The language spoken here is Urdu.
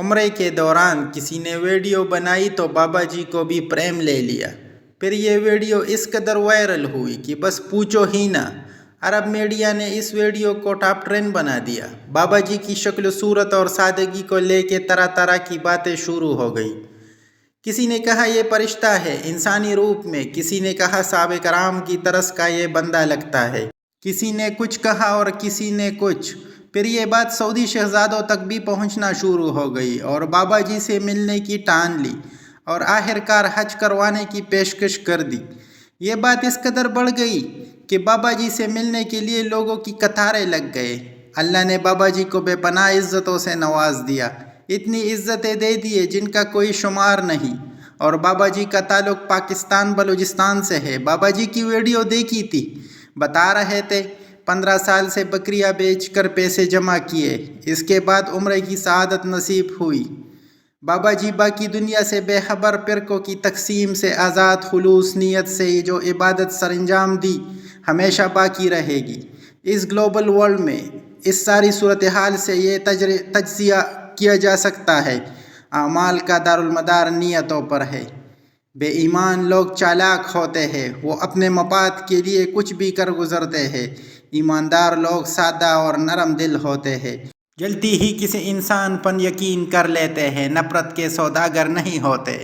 عمرے کے دوران کسی نے ویڈیو بنائی تو بابا جی کو بھی پریم لے لیا۔ پھر یہ ویڈیو اس قدر وائرل ہوئی کہ بس پوچھو ہی نہ۔ عرب میڈیا نے اس ویڈیو کو ٹاپ ٹرینڈ بنا دیا۔ بابا جی کی شکل و صورت اور سادگی کو لے کے طرح طرح کی باتیں شروع ہو گئی۔ کسی نے کہا یہ فرشتہ ہے انسانی روپ میں، کسی نے کہا صحابہ کرام کی طرز کا یہ بندہ لگتا ہے، کسی نے کچھ کہا اور کسی نے کچھ۔ پھر یہ بات سعودی شہزادوں تک بھی پہنچنا شروع ہو گئی اور بابا جی سے ملنے کی ٹان لی اور آخرکار حج کروانے کی پیشکش کر دی۔ یہ بات اس قدر بڑھ گئی کہ بابا جی سے ملنے کے لیے لوگوں کی قطاریں لگ گئے۔ اللہ نے بابا جی کو بے پناہ عزتوں سے نواز دیا، اتنی عزتیں دے دیے جن کا کوئی شمار نہیں۔ اور بابا جی کا تعلق پاکستان بلوچستان سے ہے۔ بابا جی کی ویڈیو دیکھی تھی، بتا رہے تھے 15 سال سے بکریاں بیچ کر پیسے جمع کیے، اس کے بعد عمرے کی سعادت نصیب ہوئی۔ بابا جی باقی دنیا سے بے خبر، فرقوں کی تقسیم سے آزاد، خلوص نیت سے جو عبادت سر انجام دی ہمیشہ باقی رہے گی۔ اس گلوبل ورلڈ میں اس ساری صورتحال سے یہ تجزیہ کیا جا سکتا ہے، اعمال کا دارالمدار نیتوں پر ہے۔ بے ایمان لوگ چالاک ہوتے ہیں، وہ اپنے مفاد کے لیے کچھ بھی کر گزرتے ہیں۔ ایماندار لوگ سادہ اور نرم دل ہوتے ہیں، جلدی ہی کسی انسان پر یقین کر لیتے ہیں، نفرت کے سوداگر نہیں ہوتے۔